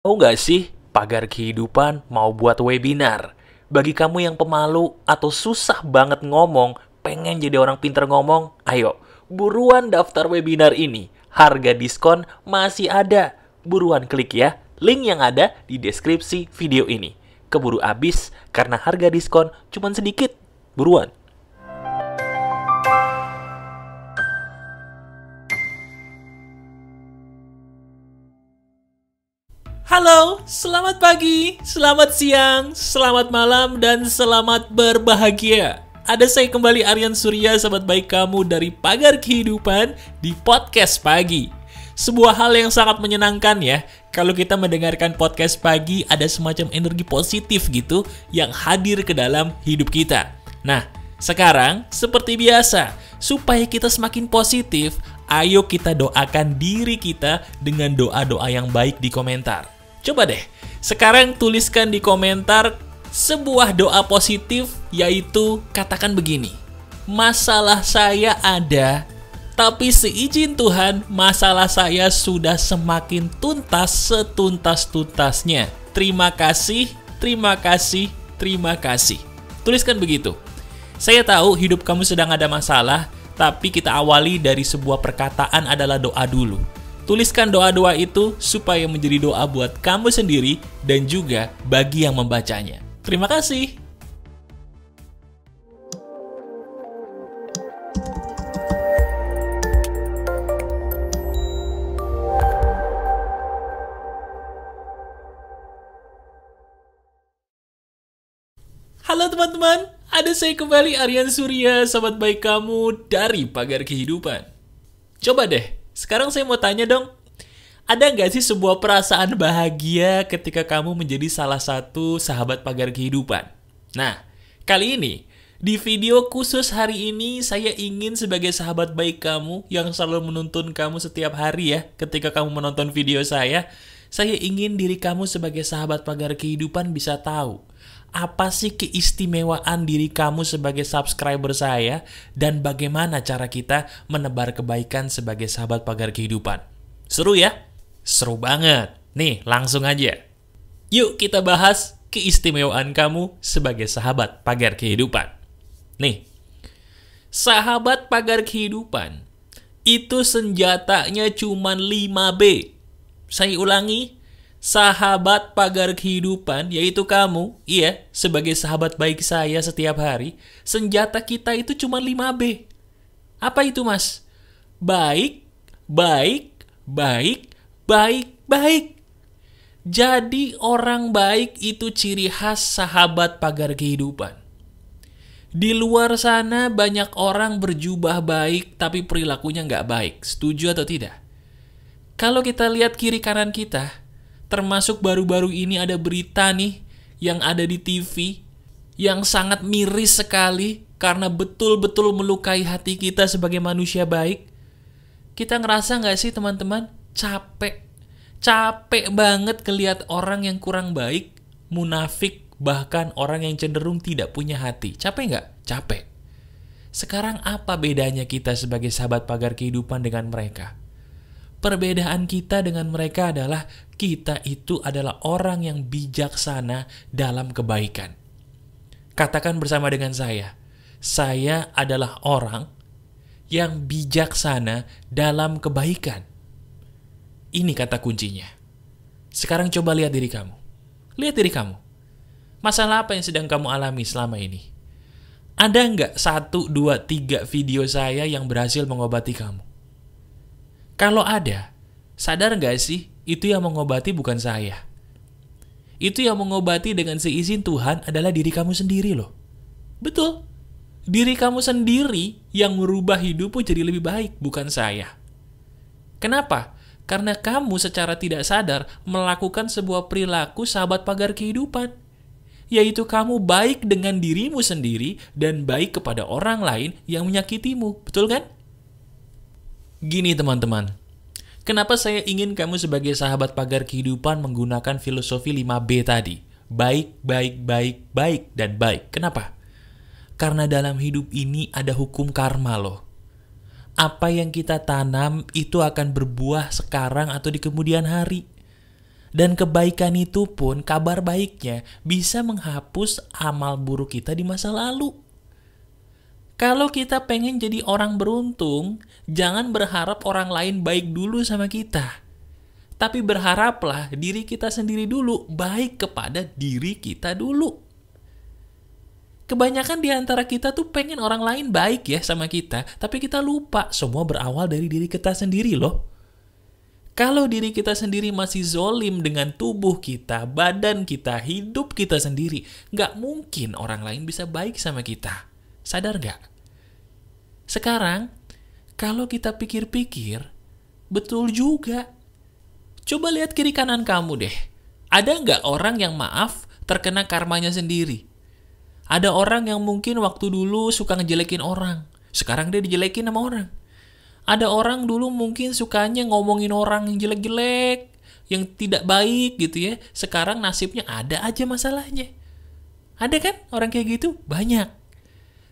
Mau nggak sih Pagar Kehidupan mau buat webinar? Bagi kamu yang pemalu atau susah banget ngomong, pengen jadi orang pinter ngomong, ayo, buruan daftar webinar ini. Harga diskon masih ada. Buruan klik ya, link yang ada di deskripsi video ini. Keburu habis karena harga diskon cuma sedikit. Buruan. Halo, selamat pagi, selamat siang, selamat malam, dan selamat berbahagia. Ada saya kembali Aryan Surya, sahabat baik kamu dari Pagar Kehidupan di Podcast Pagi. Sebuah hal yang sangat menyenangkan ya, kalau kita mendengarkan podcast pagi ada semacam energi positif gitu yang hadir ke dalam hidup kita. Nah, sekarang seperti biasa, supaya kita semakin positif, ayo kita doakan diri kita dengan doa-doa yang baik di komentar. Coba deh, sekarang tuliskan di komentar sebuah doa positif, yaitu katakan begini. Masalah saya ada, tapi seizin Tuhan, masalah saya sudah semakin tuntas setuntas-tuntasnya. Terima kasih, terima kasih, terima kasih. Tuliskan begitu. Saya tahu hidup kamu sedang ada masalah, tapi kita awali dari sebuah perkataan adalah doa dulu. Tuliskan doa-doa itu supaya menjadi doa buat kamu sendiri dan juga bagi yang membacanya. Terima kasih. Halo teman-teman, ada saya kembali Aryan Surya, sahabat baik kamu dari Pagar Kehidupan. Coba deh, sekarang saya mau tanya dong, ada nggak sih sebuah perasaan bahagia ketika kamu menjadi salah satu sahabat Pagar Kehidupan? Nah, kali ini, di video khusus hari ini, saya ingin sebagai sahabat baik kamu yang selalu menuntun kamu setiap hari ya, ketika kamu menonton video saya ingin diri kamu sebagai sahabat Pagar Kehidupan bisa tahu apa sih keistimewaan diri kamu sebagai subscriber saya dan bagaimana cara kita menebar kebaikan sebagai sahabat Pagar Kehidupan. Seru ya? Seru banget. Nih, langsung aja. Yuk kita bahas keistimewaan kamu sebagai sahabat Pagar Kehidupan. Nih, sahabat Pagar Kehidupan itu senjatanya cuma 5B. Saya ulangi, sahabat Pagar Kehidupan, yaitu kamu, iya, sebagai sahabat baik saya setiap hari, senjata kita itu cuma 5B. Apa itu, Mas? Baik, baik, baik, baik, baik. Jadi orang baik itu ciri khas sahabat Pagar Kehidupan. Di luar sana banyak orang berjubah baik tapi perilakunya nggak baik. Setuju atau tidak? Kalau kita lihat kiri kanan kita, termasuk baru-baru ini ada berita nih yang ada di TV yang sangat miris sekali karena betul-betul melukai hati kita sebagai manusia baik. Kita ngerasa nggak sih teman-teman? Capek banget ngelihat orang yang kurang baik, munafik, bahkan orang yang cenderung tidak punya hati. Capek nggak? Capek. Sekarang apa bedanya kita sebagai sahabat Pagar Kehidupan dengan mereka? Perbedaan kita dengan mereka adalah kita itu adalah orang yang bijaksana dalam kebaikan. Katakan bersama dengan saya adalah orang yang bijaksana dalam kebaikan. Ini kata kuncinya. Sekarang coba lihat diri kamu. Lihat diri kamu. Masalah apa yang sedang kamu alami selama ini? Ada nggak 1, 2, 3 video saya yang berhasil mengobati kamu? Kalau ada, sadar nggak sih, itu yang mengobati bukan saya. Itu yang mengobati dengan seizin Tuhan adalah diri kamu sendiri loh. Betul. Diri kamu sendiri yang merubah hidupmu jadi lebih baik, bukan saya. Kenapa? Karena kamu secara tidak sadar melakukan sebuah perilaku sahabat Pagar Kehidupan. Yaitu kamu baik dengan dirimu sendiri dan baik kepada orang lain yang menyakitimu. Betul kan? Gini teman-teman, kenapa saya ingin kamu sebagai sahabat Pagar Kehidupan menggunakan filosofi 5B tadi? Baik, baik, baik, baik, dan baik. Kenapa? Karena dalam hidup ini ada hukum karma loh. Apa yang kita tanam itu akan berbuah sekarang atau di kemudian hari. Dan kebaikan itu pun, kabar baiknya, bisa menghapus amal buruk kita di masa lalu. Kalau kita pengen jadi orang beruntung, jangan berharap orang lain baik dulu sama kita. Tapi berharaplah diri kita sendiri dulu baik kepada diri kita dulu. Kebanyakan di antara kita tuh pengen orang lain baik ya sama kita, tapi kita lupa semua berawal dari diri kita sendiri loh. Kalau diri kita sendiri masih zolim dengan tubuh kita, badan kita, hidup kita sendiri, nggak mungkin orang lain bisa baik sama kita. Sadar nggak? Sekarang, kalau kita pikir-pikir, betul juga. Coba lihat kiri kanan kamu deh. Ada nggak orang yang maaf terkena karmanya sendiri? Ada orang yang mungkin waktu dulu suka ngejelekin orang. Sekarang dia dijelekin sama orang. Ada orang dulu mungkin sukanya ngomongin orang yang jelek-jelek, yang tidak baik gitu ya. Sekarang nasibnya ada aja masalahnya. Ada kan orang kayak gitu? Banyak.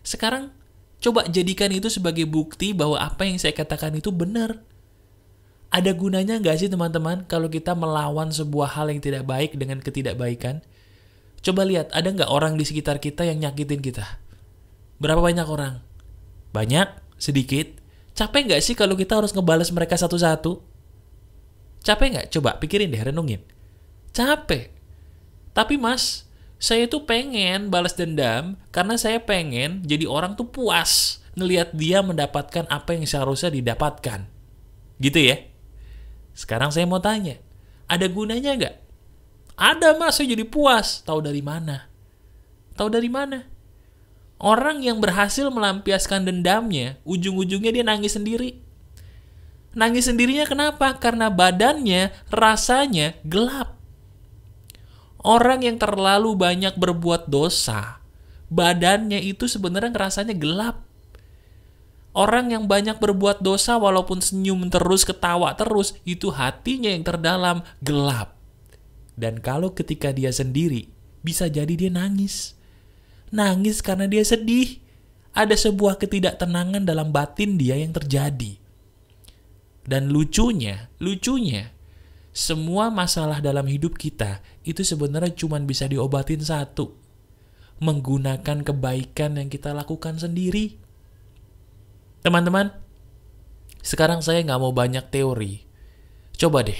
Sekarang coba jadikan itu sebagai bukti bahwa apa yang saya katakan itu benar. Ada gunanya nggak sih teman-teman kalau kita melawan sebuah hal yang tidak baik dengan ketidakbaikan? Coba lihat, ada nggak orang di sekitar kita yang nyakitin kita? Berapa banyak orang? Banyak? Sedikit? Capek nggak sih kalau kita harus ngebales mereka satu-satu? Capek nggak? Coba pikirin deh, renungin. Capek. Tapi mas, saya tuh pengen balas dendam karena saya pengen jadi orang tuh puas ngelihat dia mendapatkan apa yang seharusnya didapatkan. Gitu ya? Sekarang saya mau tanya, ada gunanya nggak? Ada mas, saya jadi puas. Tahu dari mana? Tahu dari mana? Orang yang berhasil melampiaskan dendamnya, ujung-ujungnya dia nangis sendiri. Nangis sendirinya kenapa? Karena badannya, rasanya gelap. Orang yang terlalu banyak berbuat dosa, badannya itu sebenarnya rasanya gelap. Orang yang banyak berbuat dosa walaupun senyum terus, ketawa terus, itu hatinya yang terdalam gelap. Dan kalau ketika dia sendiri, bisa jadi dia nangis. Nangis karena dia sedih. Ada sebuah ketidaktenangan dalam batin dia yang terjadi. Dan lucunya, semua masalah dalam hidup kita itu sebenarnya cuma bisa diobatin satu. Menggunakan kebaikan yang kita lakukan sendiri. Teman-teman, sekarang saya nggak mau banyak teori. Coba deh,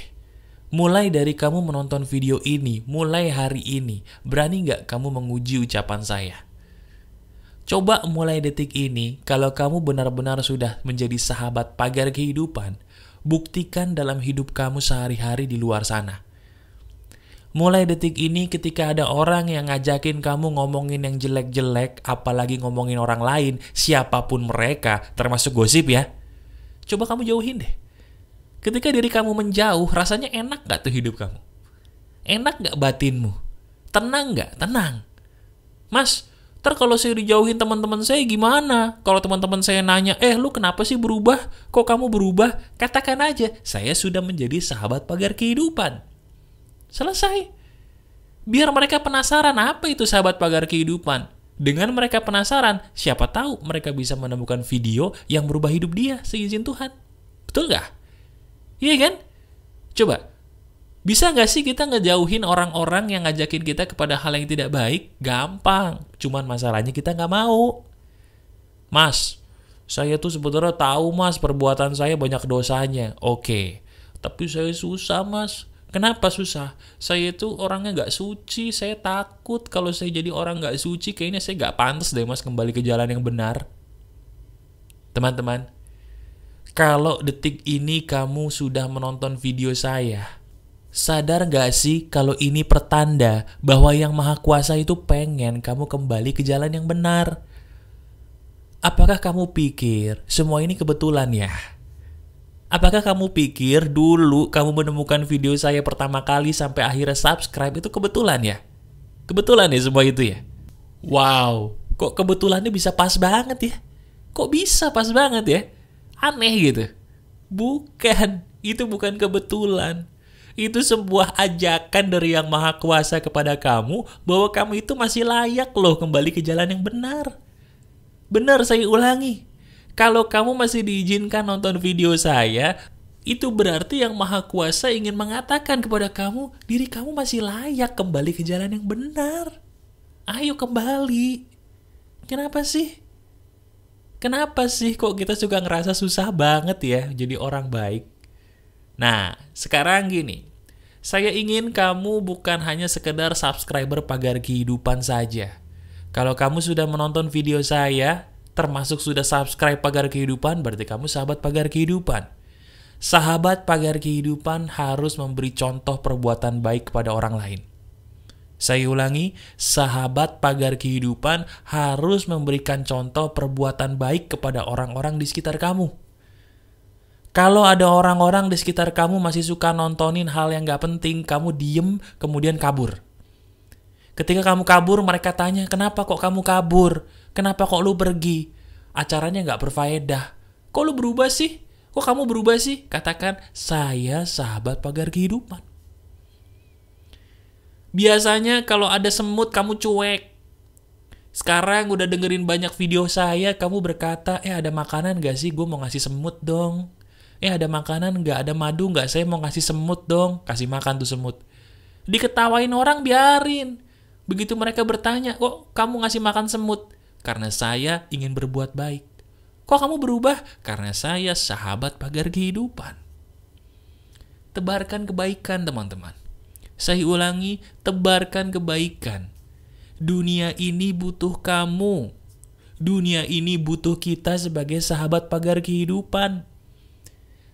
mulai dari kamu menonton video ini, mulai hari ini, berani nggak kamu menguji ucapan saya? Coba mulai detik ini, kalau kamu benar-benar sudah menjadi sahabat pagar kehidupan, buktikan dalam hidup kamu sehari-hari di luar sana. Mulai detik ini ketika ada orang yang ngajakin kamu ngomongin yang jelek-jelek, apalagi ngomongin orang lain, siapapun mereka, termasuk gosip ya, coba kamu jauhin deh. Ketika diri kamu menjauh, rasanya enak gak tuh hidup kamu? Enak gak batinmu? Tenang gak? Tenang. Mas, ntar kalau saya dijauhin teman-teman saya gimana? Kalau teman-teman saya nanya, lu kenapa sih berubah? Kok kamu berubah? Katakan aja, saya sudah menjadi sahabat pagar kehidupan. Selesai. Biar mereka penasaran apa itu sahabat pagar kehidupan. Dengan mereka penasaran, siapa tahu mereka bisa menemukan video yang merubah hidup dia seizin Tuhan. Betul gak? Iya kan? Coba, bisa gak sih kita ngejauhin orang-orang yang ngajakin kita kepada hal yang tidak baik? Gampang. Cuman masalahnya kita gak mau. Mas, saya tuh sebenarnya tahu mas perbuatan saya banyak dosanya. Oke, tapi saya susah mas. Kenapa susah? Saya itu orangnya gak suci. Saya takut kalau saya jadi orang gak suci, kayaknya saya gak pantas deh mas kembali ke jalan yang benar. Teman-teman, kalau detik ini kamu sudah menonton video saya, sadar gak sih kalau ini pertanda bahwa Yang Maha Kuasa itu pengen kamu kembali ke jalan yang benar? Apakah kamu pikir semua ini kebetulan ya? Apakah kamu pikir dulu kamu menemukan video saya pertama kali sampai akhirnya subscribe itu kebetulan ya? Kebetulan ya semua itu ya? Wow, kok kebetulannya bisa pas banget ya? Kok bisa pas banget ya? Aneh gitu. Bukan, itu bukan kebetulan. Itu sebuah ajakan dari Yang Maha Kuasa kepada kamu bahwa kamu itu masih layak loh kembali ke jalan yang benar. Benar, saya ulangi. Kalau kamu masih diizinkan nonton video saya, Itu berarti yang Maha Kuasa ingin mengatakan kepada kamu, diri kamu masih layak kembali ke jalan yang benar. Ayo kembali. Kenapa sih? Kenapa sih kok kita suka ngerasa susah banget ya jadi orang baik? Nah, sekarang gini. Saya ingin kamu bukan hanya sekedar subscriber Pagar Kehidupan saja. Kalau kamu sudah menonton video saya, termasuk sudah subscribe Pagar Kehidupan, berarti kamu sahabat Pagar Kehidupan. Sahabat Pagar Kehidupan harus memberi contoh perbuatan baik kepada orang lain. Saya ulangi, sahabat Pagar Kehidupan harus memberikan contoh perbuatan baik kepada orang-orang di sekitar kamu. Kalau ada orang-orang di sekitar kamu masih suka nontonin hal yang gak penting, kamu diem, kemudian kabur. Ketika kamu kabur, mereka tanya, kenapa kok kamu kabur? Kenapa kok lu pergi? Acaranya gak berfaedah. Kok lu berubah sih? Kok kamu berubah sih? Katakan, saya sahabat Pagar Kehidupan. Biasanya kalau ada semut kamu cuek. Sekarang udah dengerin banyak video saya, kamu berkata, ada makanan gak sih? Gue mau ngasih semut dong. Ada makanan gak? Ada madu gak? Saya mau ngasih semut dong. Kasih makan tuh semut. Diketawain orang, biarin. Begitu mereka bertanya, kok kamu ngasih makan semut? Karena saya ingin berbuat baik. Kok kamu berubah? Karena saya sahabat Pagar Kehidupan. Tebarkan kebaikan, teman-teman. Saya ulangi, tebarkan kebaikan. Dunia ini butuh kamu. Dunia ini butuh kita sebagai sahabat Pagar Kehidupan.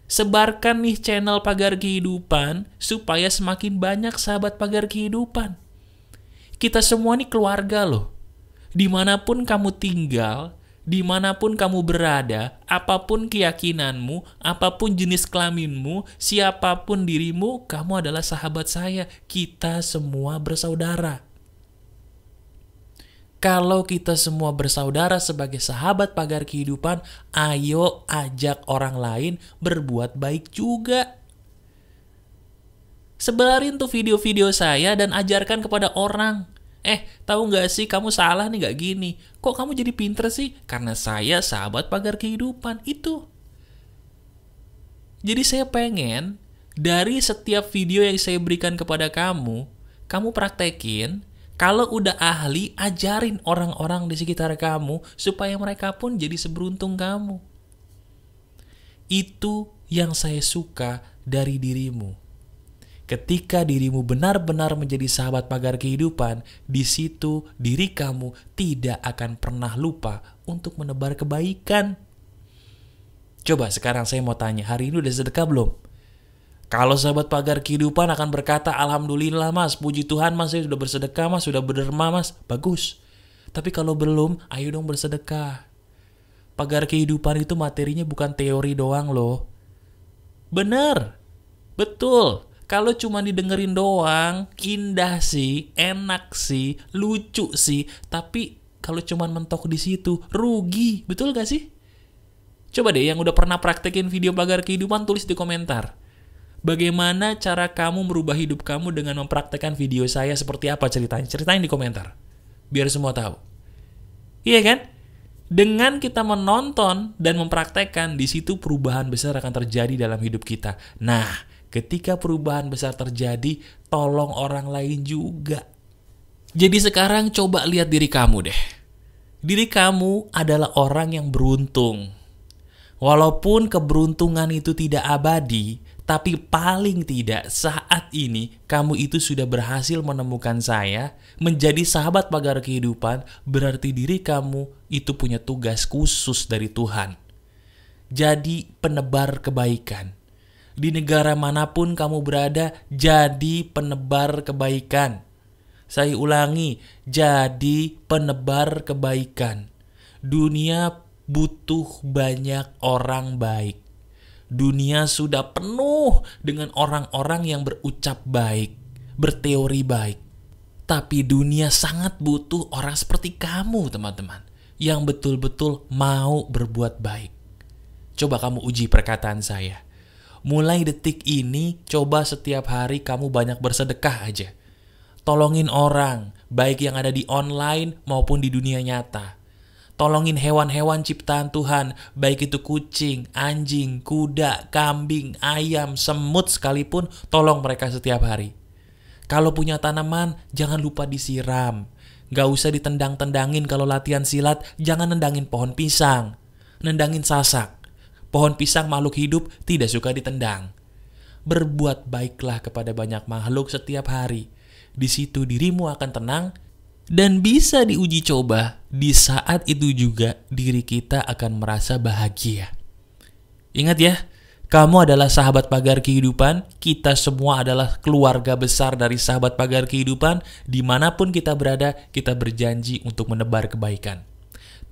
Sebarkan nih channel Pagar Kehidupan supaya semakin banyak sahabat Pagar Kehidupan. Kita semua nih keluarga loh. Dimanapun kamu tinggal, dimanapun kamu berada, apapun keyakinanmu, apapun jenis kelaminmu, siapapun dirimu, kamu adalah sahabat saya. Kita semua bersaudara. Kalau kita semua bersaudara sebagai sahabat Pagar Kehidupan, ayo ajak orang lain berbuat baik juga. Sebarin tuh video-video saya dan ajarkan kepada orang. Tahu nggak sih kamu salah nih, nggak gini. Kok kamu jadi pinter sih? Karena saya sahabat Pagar Kehidupan. Itu. Jadi saya pengen dari setiap video yang saya berikan kepada kamu praktekin. Kalau udah ahli, ajarin orang-orang di sekitar kamu supaya mereka pun jadi seberuntung kamu. Itu yang saya suka dari dirimu. Ketika dirimu benar-benar menjadi sahabat Pagar Kehidupan, di situ diri kamu tidak akan pernah lupa untuk menebar kebaikan. Coba sekarang saya mau tanya, hari ini udah sedekah belum? Kalau sahabat Pagar Kehidupan akan berkata, alhamdulillah mas, puji Tuhan mas, saya sudah bersedekah mas, sudah berderma mas, bagus. Tapi kalau belum, ayo dong bersedekah. Pagar Kehidupan itu materinya bukan teori doang loh. Bener, betul. Kalau cuma didengerin doang, indah sih, enak sih, lucu sih. Tapi kalau cuma mentok di situ, rugi. Betul gak sih? Coba deh yang udah pernah praktekin video Pagar Kehidupan, tulis di komentar. Bagaimana cara kamu merubah hidup kamu dengan mempraktekkan video saya seperti apa ceritanya? Ceritain di komentar. Biar semua tahu. Iya kan? Dengan kita menonton dan mempraktekkan, di situ perubahan besar akan terjadi dalam hidup kita. Nah, ketika perubahan besar terjadi, tolong orang lain juga. Jadi sekarang coba lihat diri kamu deh. Diri kamu adalah orang yang beruntung. Walaupun keberuntungan itu tidak abadi, tapi paling tidak saat ini kamu itu sudah berhasil menemukan saya, menjadi sahabat Pagar Kehidupan, berarti diri kamu itu punya tugas khusus dari Tuhan. Jadi penebar kebaikan. Di negara manapun kamu berada, jadi penebar kebaikan. Saya ulangi, jadi penebar kebaikan. Dunia butuh banyak orang baik. Dunia sudah penuh dengan orang-orang yang berucap baik, berteori baik. Tapi dunia sangat butuh orang seperti kamu, teman-teman, yang betul-betul mau berbuat baik. Coba kamu uji perkataan saya. Mulai detik ini, coba setiap hari kamu banyak bersedekah aja. Tolongin orang, baik yang ada di online maupun di dunia nyata. Tolongin hewan-hewan ciptaan Tuhan, baik itu kucing, anjing, kuda, kambing, ayam, semut sekalipun, tolong mereka setiap hari. Kalau punya tanaman, jangan lupa disiram. Gak usah ditendang-tendangin kalau latihan silat, jangan nendangin pohon pisang. Nendangin sasak. Pohon pisang makhluk hidup tidak suka ditendang. Berbuat baiklah kepada banyak makhluk setiap hari. Di situ dirimu akan tenang, dan bisa diuji coba, di saat itu juga diri kita akan merasa bahagia. Ingat ya, kamu adalah sahabat pagar kehidupan, kita semua adalah keluarga besar dari sahabat pagar kehidupan, dimanapun kita berada, kita berjanji untuk menebar kebaikan.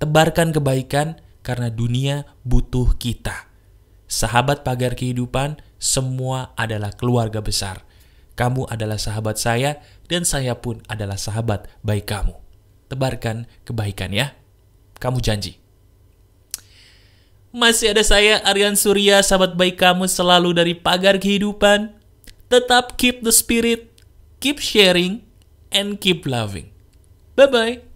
Tebarkan kebaikan karena dunia butuh kita. Sahabat pagar kehidupan, semua adalah keluarga besar. Kamu adalah sahabat saya, dan saya pun adalah sahabat baik kamu. Tebarkan kebaikan ya. Kamu janji. Masih ada saya, Aryan Surya, sahabat baik kamu selalu dari pagar kehidupan. Tetap keep the spirit, keep sharing, and keep loving. Bye-bye.